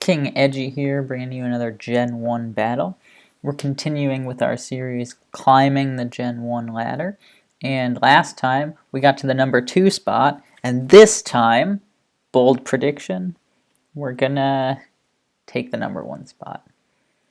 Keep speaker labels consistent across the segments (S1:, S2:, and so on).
S1: King Edgy here, bringing you another Gen 1 battle. We're continuing with our series, Climbing the Gen 1 Ladder. And last time, we got to the number 2 spot, and this time, bold prediction, we're gonna take the number 1 spot.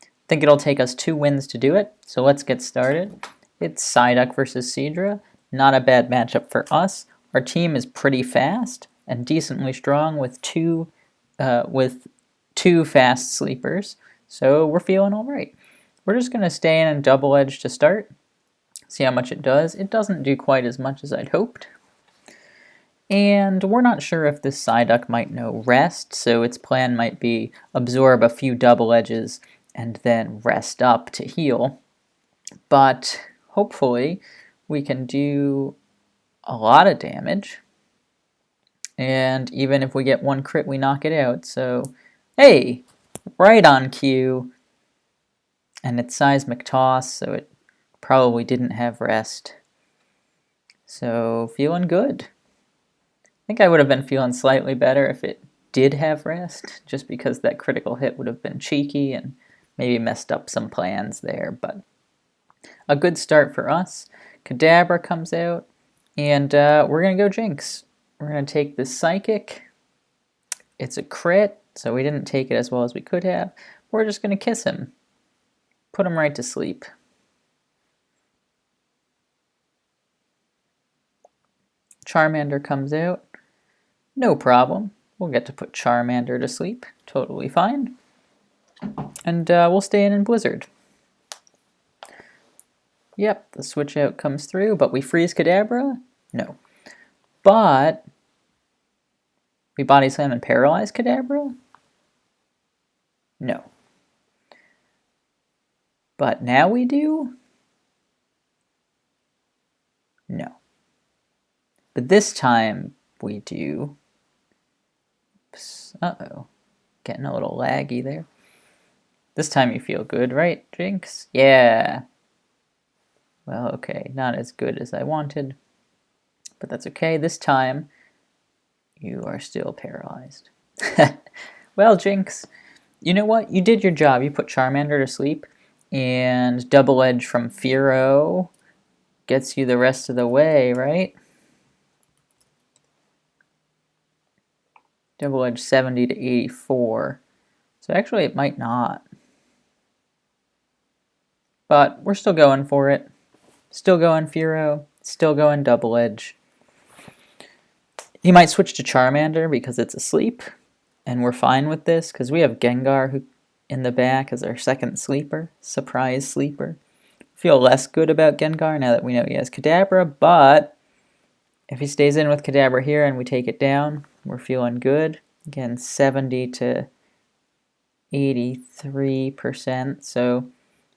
S1: I think it'll take us 2 wins to do it, so let's get started. It's Psyduck versus Seadra. Not a bad matchup for us. Our team is pretty fast and decently strong with two fast sleepers, so we're feeling all right. We're just going to stay in and double edge to start, see how much it does. It doesn't do quite as much as I'd hoped. And we're not sure if this Psyduck might know rest, so its plan might be absorb a few double edges and then rest up to heal. But hopefully we can do a lot of damage. And even if we get one crit, we knock it out. So, hey, right on cue. And it's seismic toss, so it probably didn't have rest. So, feeling good. I think I would have been feeling slightly better if it did have rest, just because that critical hit would have been cheeky and maybe messed up some plans there. But a good start for us. Kadabra comes out, and we're going to go Jinx. We're going to take the Psychic. It's a crit, so we didn't take it as well as we could have. We're just going to kiss him. Put him right to sleep. Charmander comes out. No problem. We'll get to put Charmander to sleep. Totally fine. And we'll stay in Blizzard. Yep, the switch out comes through, but we freeze Kadabra? No. But we Body Slam and Paralyze Kadabra? No. But now we do? No. But this time we do. Oops. Uh-oh. Getting a little laggy there. This time you feel good, right, Jinx? Yeah. Well, okay, not as good as I wanted. But that's okay. This time you are still paralyzed. Well, Jinx, you know what? You did your job. You put Charmander to sleep, and Double Edge from Fearow gets you the rest of the way, right? Double Edge 70 to 84. So actually it might not. But we're still going for it. Still going Fearow. Still going Double Edge. He might switch to Charmander because it's asleep, and we're fine with this because we have Gengar who in the back as our second sleeper, surprise sleeper. Feel less good about Gengar now that we know he has Kadabra, but if he stays in with Kadabra here and we take it down, we're feeling good. Again, 70 to 83%, so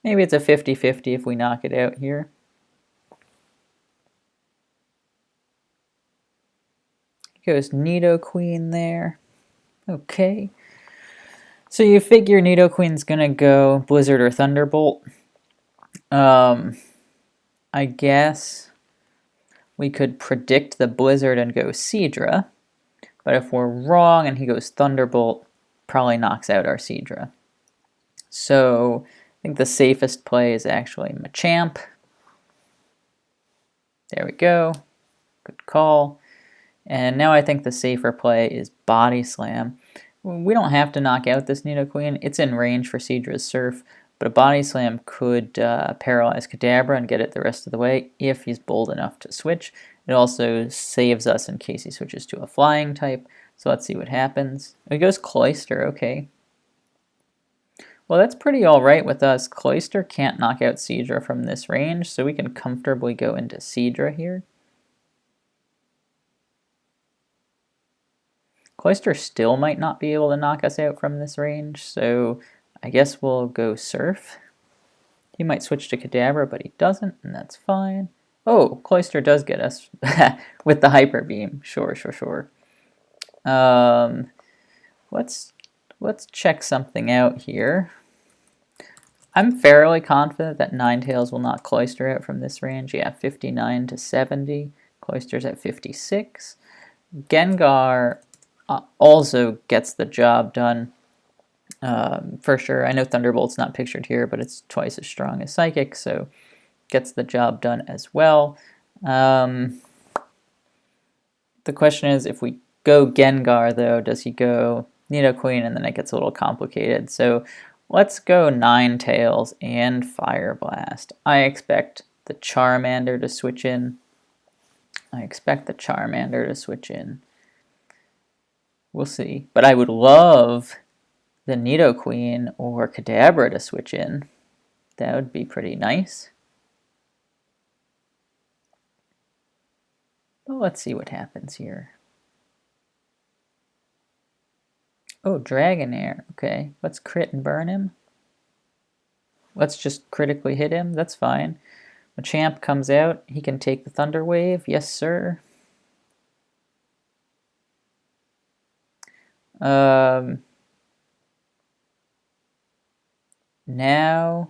S1: maybe it's a 50-50 if we knock it out here. Goes Nidoqueen there. Okay. So you figure Nidoqueen's gonna go Blizzard or Thunderbolt. I guess we could predict the Blizzard and go Seadra. But if we're wrong and he goes Thunderbolt, probably knocks out our Seadra. So I think the safest play is actually Machamp. There we go. Good call. And now I think the safer play is Body Slam. We don't have to knock out this Nidoqueen. It's in range for Seadra's Surf, but a Body Slam could paralyze Kadabra and get it the rest of the way if he's bold enough to switch. It also saves us in case he switches to a flying type. So let's see what happens. It goes Cloyster, okay. Well, that's pretty alright with us. Cloyster can't knock out Seadra from this range, so we can comfortably go into Seadra here. Cloyster still might not be able to knock us out from this range, so I guess we'll go Surf. He might switch to Kadabra, but he doesn't, and that's fine. Oh, Cloyster does get us with the Hyper Beam. Sure. Let's check something out here. I'm fairly confident that Ninetales will knock Cloyster out from this range. Yeah, 59 to 70. Cloyster's at 56. Gengar also gets the job done. for sure. I know Thunderbolt's not pictured here, but it's twice as strong as Psychic, so gets the job done as well. The question is, if we go Gengar, though, does he go Nidoqueen? And then it gets a little complicated. So let's go Ninetales and Fire Blast. I expect the Charmander to switch in. We'll see. But I would love the Nidoqueen or Kadabra to switch in. That would be pretty nice. Well, let's see what happens here. Oh, Dragonair. Okay, let's crit and burn him. Let's just critically hit him. That's fine. Machamp comes out. He can take the Thunder Wave. Yes, sir. Now,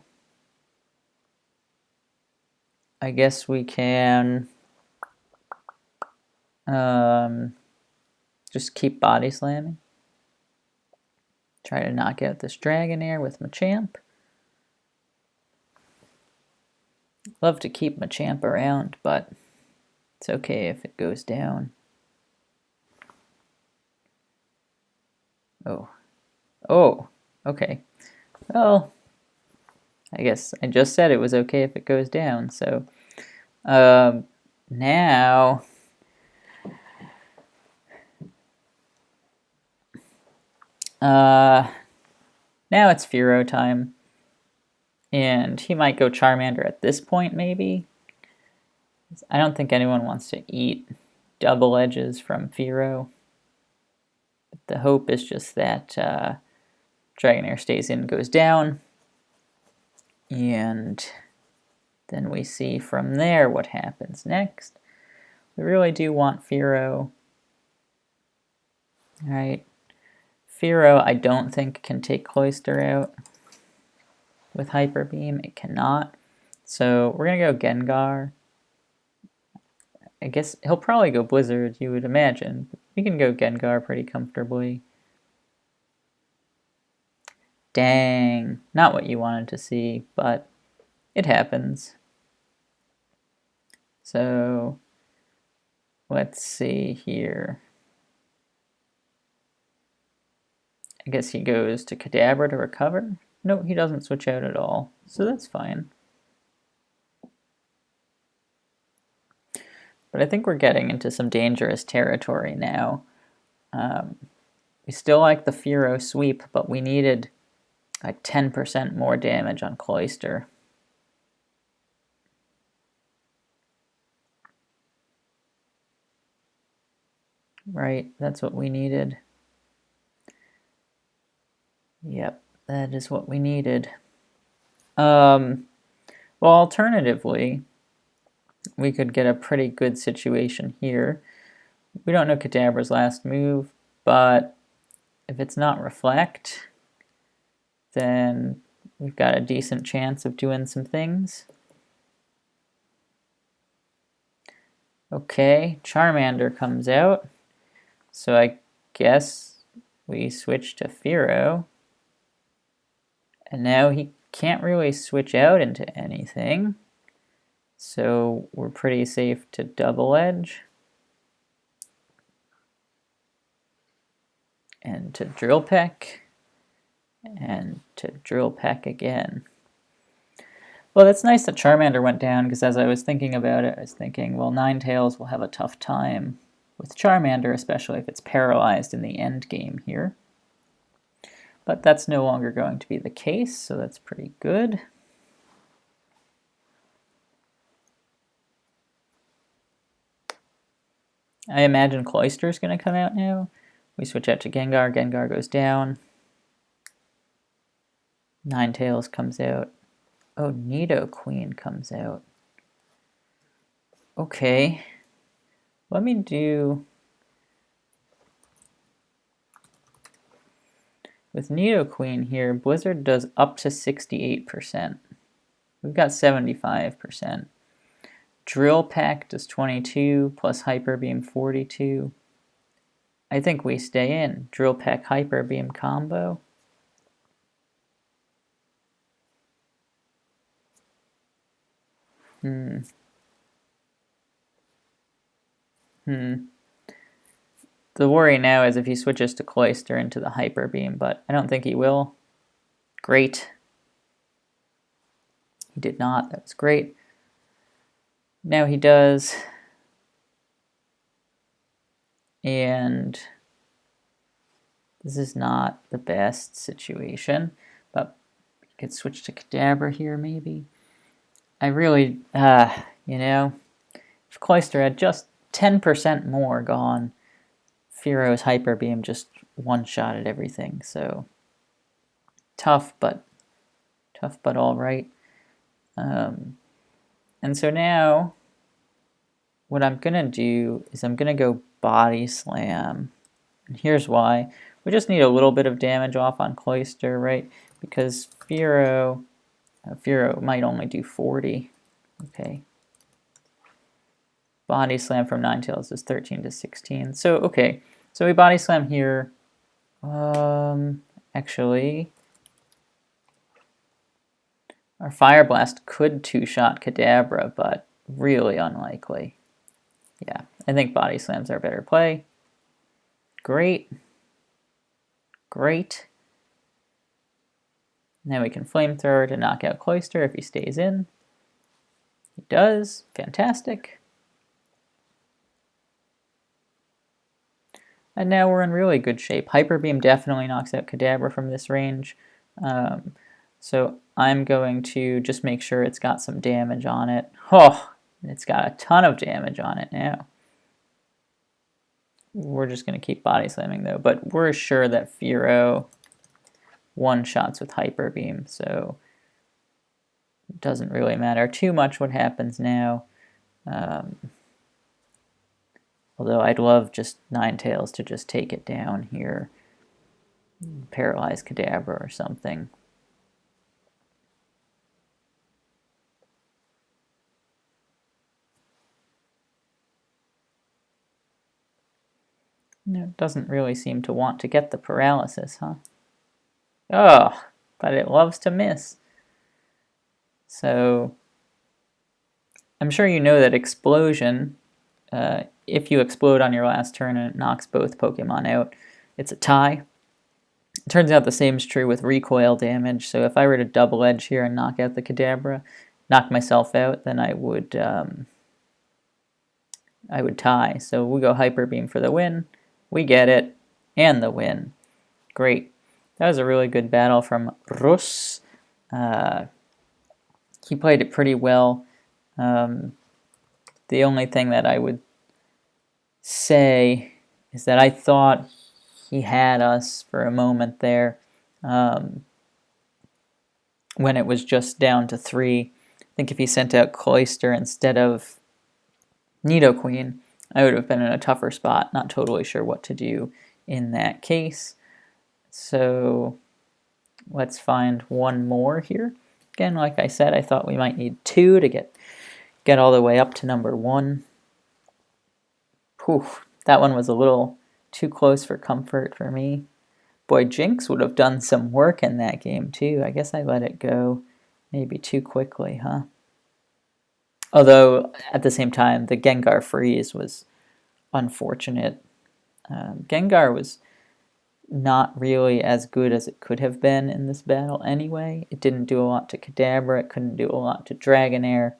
S1: I guess we can just keep body slamming. Try to knock out this Dragonair with Machamp. Love to keep Machamp around, but it's okay if it goes down. Oh, okay. Well, I guess I just said it was okay if it goes down, so now it's Fearow time, and he might go Charmander at this point, maybe. I don't think anyone wants to eat double edges from Fearow. The hope is just that Dragonair stays in, goes down, and then we see from there what happens next. We really do want Fearow. Alright. Fearow, I don't think can take Cloyster out with Hyper Beam. It cannot. So we're going to go Gengar. I guess he'll probably go Blizzard, you would imagine. We can go Gengar pretty comfortably. Dang. Not what you wanted to see, but it happens. So let's see here. I guess he goes to Kadabra to recover. No, he doesn't switch out at all, so that's fine. But I think we're getting into some dangerous territory now. We still like the Fearow sweep, but we needed like 10% more damage on Cloyster. Right, that's what we needed. Yep, that is what we needed. Well, alternatively, we could get a pretty good situation here. We don't know Kadabra's last move, but if it's not Reflect, then we've got a decent chance of doing some things. Okay, Charmander comes out, so I guess we switch to Fearow. And now he can't really switch out into anything, so we're pretty safe to Double Edge. And to Drill Peck. And to Drill Peck again. Well, it's nice that Charmander went down, because as I was thinking about it, I was thinking, well, Ninetales will have a tough time with Charmander, especially if it's paralyzed in the end game here. But that's no longer going to be the case, so that's pretty good. I imagine Cloyster is going to come out now. We switch out to Gengar. Gengar goes down. Ninetales comes out. Oh, Nidoqueen comes out. Okay. Let me do... With Nidoqueen here, Blizzard does up to 68%. We've got 75%. Drill Peck does 22, plus Hyper Beam 42. I think we stay in. Drill Peck Hyper Beam combo. Hmm. Hmm. The worry now is if he switches to Cloister into the Hyper Beam, but I don't think he will. Great. He did not. That was great. Now he does. And this is not the best situation, but you could switch to Kadabra here maybe. I really, you know, if Cloister had just 10% more gone, Fearo's Hyper Beam just one-shotted everything, so tough, but all right. And so now, what I'm gonna do is I'm gonna go Body Slam, and here's why. We just need a little bit of damage off on Cloister, right? Because Fearo might only do 40. Okay. Body Slam from Ninetales is 13 to 16. So, okay. So we Body Slam here. Actually, our Fire Blast could two-shot Kadabra, but really unlikely. Yeah, I think Body Slam's our better play. Great. Great. Now we can Flamethrower to knock out Cloister if he stays in. He does. Fantastic. And now we're in really good shape. Hyper Beam definitely knocks out Kadabra from this range. So I'm going to just make sure it's got some damage on it. Oh, it's got a ton of damage on it now. We're just going to keep Body Slamming though, but we're sure that Fearo one-shots with Hyper Beam, so it doesn't really matter too much what happens now. Although I'd love just Ninetales to just take it down here. Paralyze Kadabra or something. No, it doesn't really seem to want to get the paralysis, huh? Oh, but it loves to miss. So, I'm sure you know that Explosion, if you explode on your last turn and it knocks both Pokemon out, it's a tie. It turns out the same is true with recoil damage, so if I were to double edge here and knock out the Kadabra, knock myself out, then I would tie. So we go Hyper Beam for the win. We get it, and the win. Great. That was a really good battle from Rus. He played it pretty well. The only thing that I would say is that I thought he had us for a moment there when it was just down to 3. I think if he sent out Cloister instead of Nidoqueen, I would have been in a tougher spot, not totally sure what to do in that case. So let's find one more here. Again, like I said, I thought we might need 2 to get all the way up to number 1. Whew, that one was a little too close for comfort for me. Boy, Jinx would have done some work in that game too. I guess I let it go maybe too quickly, huh? Although, at the same time, the Gengar freeze was unfortunate. Gengar was not really as good as it could have been in this battle anyway. It didn't do a lot to Kadabra, it couldn't do a lot to Dragonair.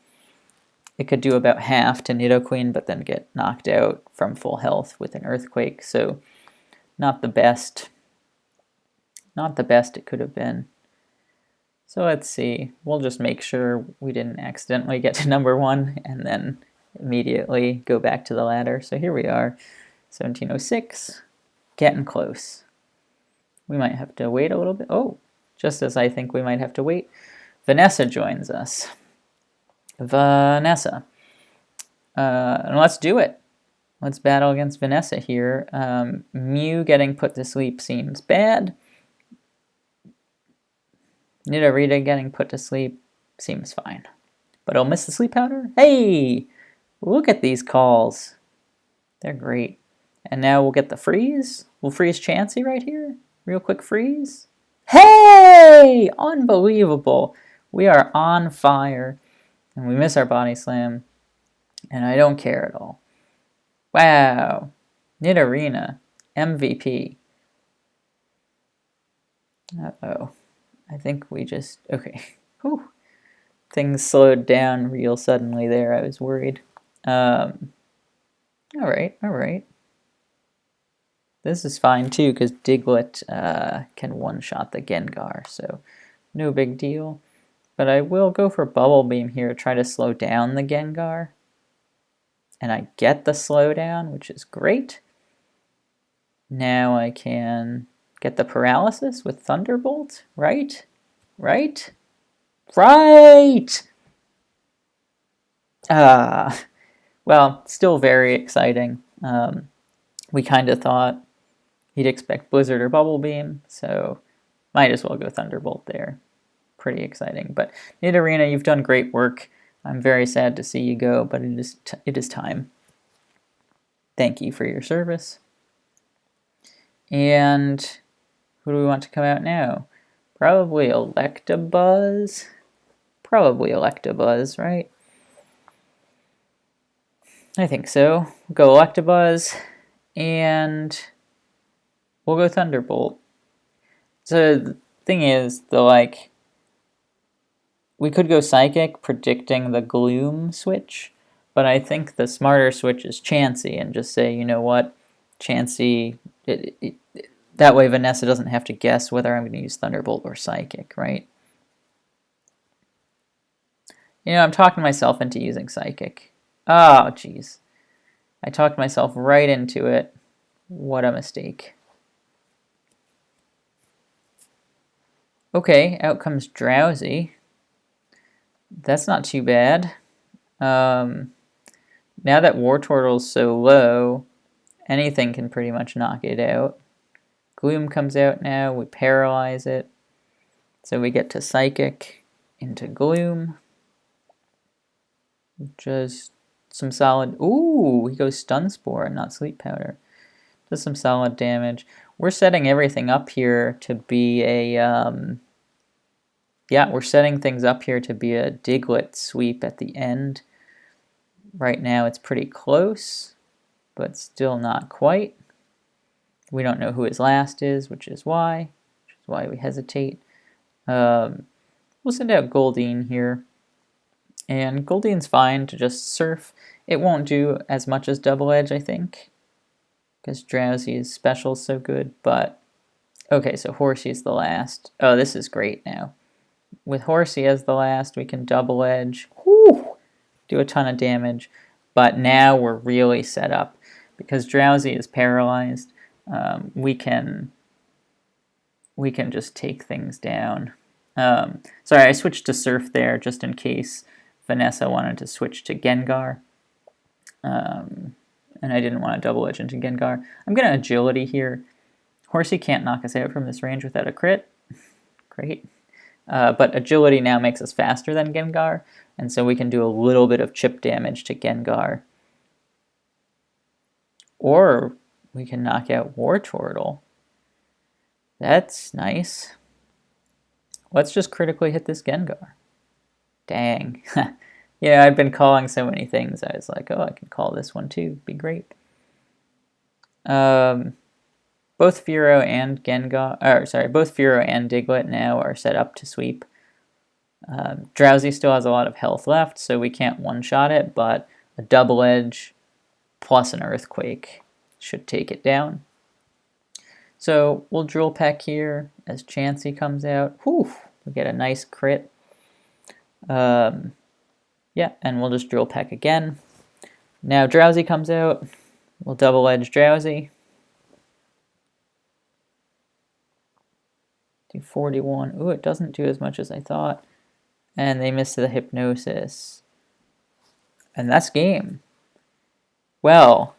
S1: It could do about half to Nidoqueen, but then get knocked out from full health with an Earthquake, so not the best. Not the best it could have been. So let's see. We'll just make sure we didn't accidentally get to number 1 and then immediately go back to the ladder. So here we are, 1706, getting close. We might have to wait a little bit. Oh, just as I think we might have to wait, Vanessa joins us. Vanessa. And let's do it. Let's battle against Vanessa here. Mew getting put to sleep seems bad. Nidorita getting put to sleep seems fine. But I'll miss the sleep powder? Hey! Look at these calls. They're great. And now we'll get the freeze. We'll freeze Chansey right here. Real quick freeze. Hey! Unbelievable. We are on fire. And we miss our body slam. And I don't care at all. Wow. Nidorina. MVP. Uh-oh. I think we just... Okay. Whew. Things slowed down real suddenly there. I was worried. Alright, alright. This is fine too, because Diglett can one-shot the Gengar, so no big deal. But I will go for Bubble Beam here to try to slow down the Gengar. And I get the slowdown, which is great. Now I can get the paralysis with Thunderbolt, right? Right? Right! Well, still very exciting. We kind of thought he'd expect Blizzard or Bubble Beam, so might as well go Thunderbolt there. Pretty exciting. But Nidorina, you've done great work. I'm very sad to see you go, but it is time. Thank you for your service. And who do we want to come out now? Probably Electabuzz? Probably Electabuzz, right? I think so. We'll go Electabuzz, and we'll go Thunderbolt. So the thing is, we could go Psychic, predicting the Gloom switch, but I think the smarter switch is Chansey, and just say, you know what, Chansey, that way Vanessa doesn't have to guess whether I'm going to use Thunderbolt or Psychic, right? You know, I'm talking myself into using Psychic. Oh, jeez. I talked myself right into it. What a mistake. Okay, out comes Drowsy. That's not too bad. Now that Wartortle's so low, anything can pretty much knock it out. Gloom comes out now, we paralyze it. So we get to Psychic into Gloom. Just some solid... Ooh, he goes Stun Spore and not Sleep Powder. Does some solid damage. We're setting everything up here to be a... yeah, we're setting things up here to be a Diglett sweep at the end. Right now it's pretty close, but still not quite. We don't know who his last is, which is why we hesitate. We'll send out Goldeen here. And Goldeen's fine to just surf. It won't do as much as Double Edge, I think, because Drowsy's special is so good, but... Okay, so Horsey's the last. Oh, this is great now. With Horsey as the last, we can Double Edge. Whew, do a ton of damage. But now we're really set up. Because Drowsy is paralyzed, we can just take things down. Sorry, I switched to Surf there just in case Vanessa wanted to switch to Gengar. And I didn't want to Double Edge into Gengar. I'm going to Agility here. Horsey can't knock us out from this range without a crit. Great. But Agility now makes us faster than Gengar, and so we can do a little bit of chip damage to Gengar. Or we can knock out Wartortle. That's nice. Let's just critically hit this Gengar. Dang. Yeah, I've been calling so many things. I was like, oh, I can call this one too. Be great. Both Fearow and both Fearow and Diglett now are set up to sweep. Drowsy still has a lot of health left, so we can't one-shot it, but a Double Edge plus an Earthquake should take it down. So we'll Drill Peck here as Chansey comes out. Whew, we get a nice crit. Yeah, and we'll just Drill Peck again. Now Drowsy comes out. We'll Double Edge Drowsy. Do 41. Ooh, it doesn't do as much as I thought. And they missed the Hypnosis. And that's game. Well,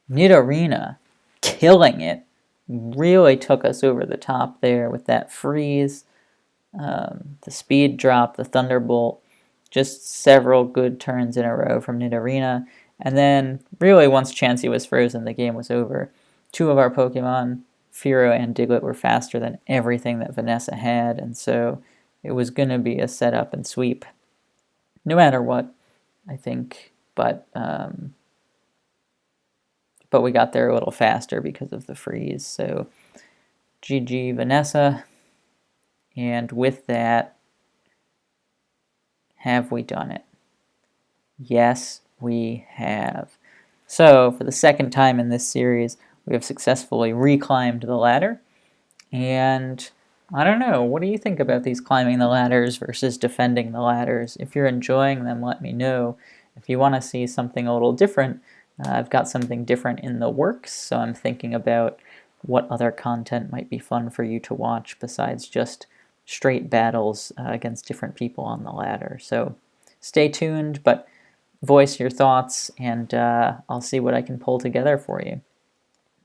S1: Nidorina killing it. Really took us over the top there with that freeze. The speed drop, the Thunderbolt. Just several good turns in a row from Nidorina. And then, really, once Chansey was frozen, the game was over. Two of our Pokemon, Fearow and Diglett, were faster than everything that Vanessa had, and so it was going to be a setup and sweep. no matter what, I think. But we got there a little faster because of the freeze. So GG Vanessa. And with that, have we done it? Yes, we have. So for the second time in this series, we have successfully reclimbed the ladder. And I don't know, what do you think about these climbing the ladders versus defending the ladders? If you're enjoying them, let me know. If you want to see something a little different, I've got something different in the works, so I'm thinking about what other content might be fun for you to watch besides just straight battles against different people on the ladder. So stay tuned, but voice your thoughts, and I'll see what I can pull together for you.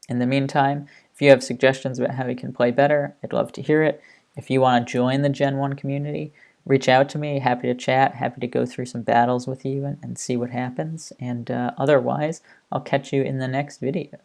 S1: In the meantime, if you have suggestions about how we can play better, I'd love to hear it. If you want to join the Gen 1 community, reach out to me. Happy to chat, happy to go through some battles with you and see what happens. And otherwise, I'll catch you in the next video.